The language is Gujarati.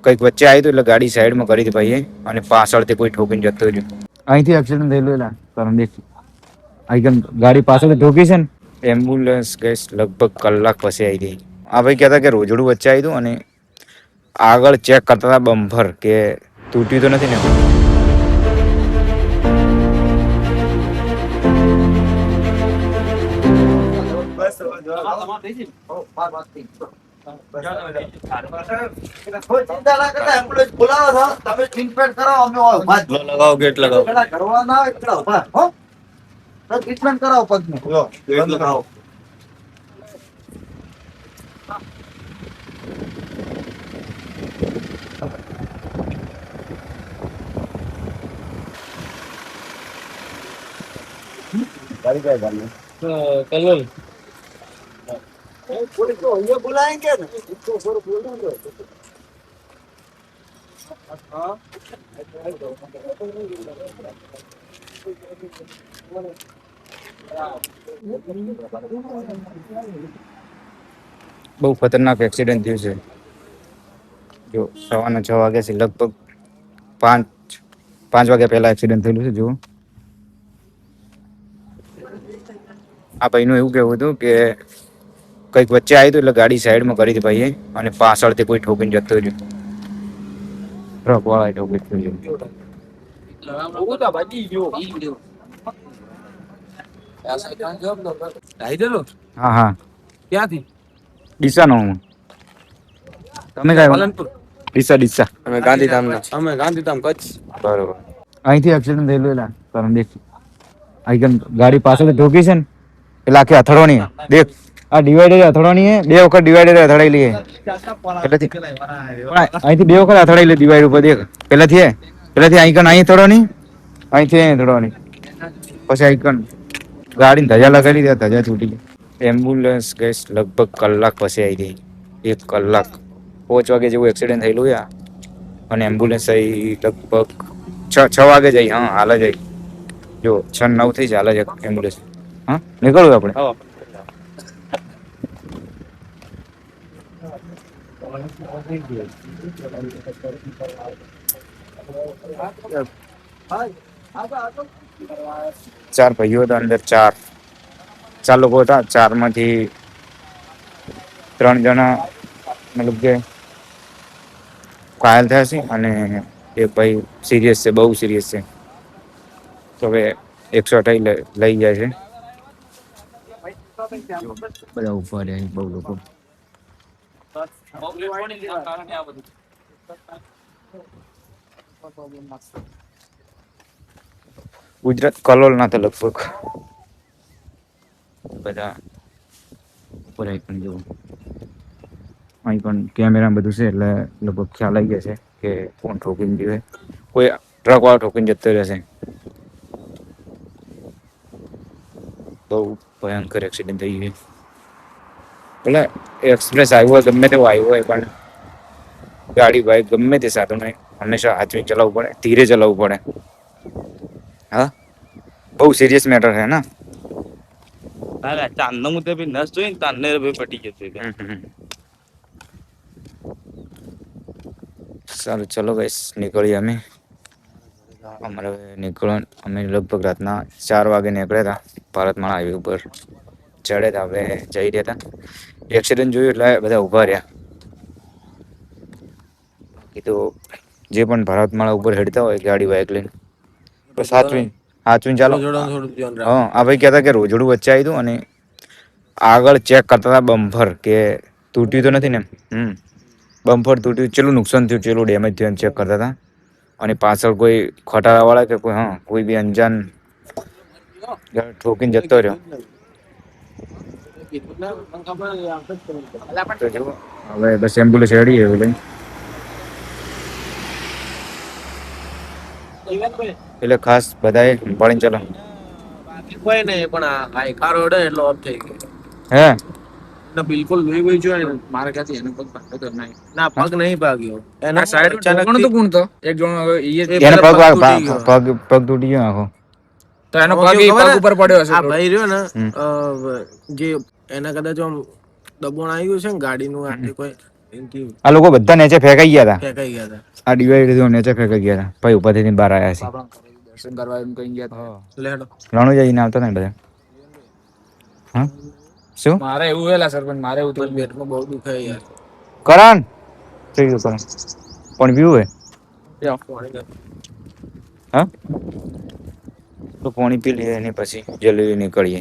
કંઈક વચ્ચે આવ્યું એટલે ગાડી સાઈડમાં કરી હતી ભાઈએ અને પાછળથી કોઈ ઠોકીને જતો રહ્યો. અહીંથી એક્સિડન્ટ થયેલું એલા કારણ દેખ અહીં ગાડી પાછળથી ઠોકી છે ને. એમ્બ્યુલન્સ ગેસ લગભગ કલાક પછી આવી ગઈ. આ ભાઈ કહેતા કે રોજડું વચ્ચે આવ્યું હતું અને આગળ ચેક કરતા હતા બમ્પર કે તૂટ્યું તો નથી ને. લગાવો ગેટ લગાવો ટ્રીટમેન્ટ કરાવો પગને લગાવો. गाड़ी क्या गाड़ी કલર पुलिस को ये बुलाएंगे ना इसको सर बोलेंगे हां બહુ ખતરનાક એક્સિડન્ટ થયું છે. જો સવારના 6 વાગ્યાથી લગભગ 5 વાગ્યા પહેલા એક્સિડન્ટ થયેલું છે. જુઓ આ ભાઈનું એવું કહેવું હતું કે કંઈક વચ્ચે આવ્યું હતું એટલે ગાડી સાઈડમાં કરી હતી ભાઈએ અને પાછળથી કોઈ ઠોકીને જતો રહ્યો. ટ્રક વાળાએ ઠોકી દીધું. હા હા ક્યાંથી ડીસાનો હું. તમે કઈ ડીસા અમે ગાંધીધામ કચ્છ. બરોબર. અહીંથી એક્સિડન્ટ થયેલું એલા કારણ દેખ અહીં ગાડી પાછળથી ઠોકી છે ને એટલે આખી અથડવાની દેખ. આ ડિવાઈડર અથડવાની હે. 2 વખત ડિવાઈડર અથડાયેલી હે પહેલેથી. અહીંથી 2 વખત અથડાયેલી ડિવાઈડ ઉપર દેખ. પહેલેથી અહીં અથડવાની, અહીંથી અહીં અથડવાની, પછી અહીં ગાડીને ધજા લગાડી દે, ધજા છૂટી ગઈ. એમ્બ્યુલન્સ ગેસ લગભગ કલાક પછી આવી ગઈ. 1 કલાક 5 વાગે જેવું એક્સિડન્ટ થયેલું યા અને એમ્બ્યુલન્સ અહીં લગભગ 6 વાગે જઈ. હા હાલ જ જો 6-9 થઈ હાલ જ એમ્બ્યુલન્સ. હા નીકળવું આપણે. ચાર ભાઈઓ હતા અંદર. ચાર લોકો હતા. 4 માંથી 3 જણા મતલબ કે ઘાયલ થયા છે અને એક ભાઈ સિરિયસ છે, બહુ સિરિયસ છે. તો હવે 128 લઈ જાય છે. બધા ઉભા રહ્યા બહુ લોકો. ગુજરાત કલોલ ના તો લગભગ બધા ઉપર પણ જેવું અહીં પણ કેમેરા બધું છે એટલે લગભગ ખ્યાલ આવી ગયા છે કે કોણ ઠોકીને જીવે. કોઈ ટ્રક વાળો ઠોકીને જતો રહેશે. બહુ ભયંકર એક્સિડન્ટ થઈ ગયું. એટલે એક્સપ્રેસ આવ્યો હોય, ગમે તેવો આવ્યો હોય, પણ ગાડી બાઈક ગમે તે સાધન હોય હંમેશા હાથવી ચલાવવું પડે, ધીરે ચલાવવું પડે. હા બહુ સિરિયસ મેટર છે ને. ચાંદનો મુદ્દે બી નસ જોઈ ને તાંને પટી જશે. સારું ચલો ગાઈસ નીકળીએ અમે. અમારે નીકળવાનું અમે લગભગ રાતના 4 વાગે નીકળ્યા હતા. ભારતમાળા હાઈવે ઉપર ચડ્યા હતા. હવે જઈ રહ્યા હતા. એક્સિડન્ટ જોયું એટલે બધા ઊભા રહ્યા. કીધું જે પણ ભારતમાળા ઉપર હેડતા હોય ગાડી બાઇક લઈને બસ હાચવીને ચાલો. હા આ ભાઈ કહેતા કે રોજડું વચ્ચે આવ્યું હતું અને આગળ ચેક કરતા હતા બમ્પર કે તૂટ્યું તો નથી ને. બમ્પર તૂટ્યું, ચેટલું નુકસાન થયું, ચેટલું ડેમેજ થયું ચેક કરતા હતા. અને પાછળ કોઈ ખટારાવાળા કે કોઈ બી અંજાન ઠોકીને જતો રહ્યો. હવે બસ એમ્બ્યુલન્સ રેડી એવું લઈ એટલે ખાસ બધાએ સંભાળીને ચાલો. કોઈ નહીં પણ આ કાર ઓડે એટલો ઓફ થઈ ગયો. હે ના બિલકુલ લોહી વહી જોય ને મારે ક્યાંથી એનો પગ ભાગ્યો તો નહીં. ના પગ નહીં ભાગ્યો. એના સાઈડ અચાનક તો કોણ તો એક જણ એને પગ તૂટી ગયો આખો. તો એનો પગ ઉપર પડ્યો હશે. આ ભાઈ રહ્યો ને જે એના કદાચ આમ દબોણ આવ્યું છે ને ગાડીનું આટલી કોઈ આ લોકો બધા નીચે ફેંકાઈ ગયા હતા ફેંકાઈ ગયા હતા. આ ડિવાઈડર નીચે ફેંકાઈ ગયા હતા ભાઈ ઉભા થઈને બહાર આવ્યા છે આપણા ઘરે દર્શન કરવા એમ કઈ ગયા હતા. લે હેડો. રણુ જઈને આવતા ને બધા હા શું મારે એવું હેલા સરપંચ મારે એવું તો પેટમાં બહુ દુખે યાર. કરણ થઈ ગયું કરણ પણ વ્યૂ હે હા તો પાણી પી લઈએ એની પછી જલ્દી નીકળીએ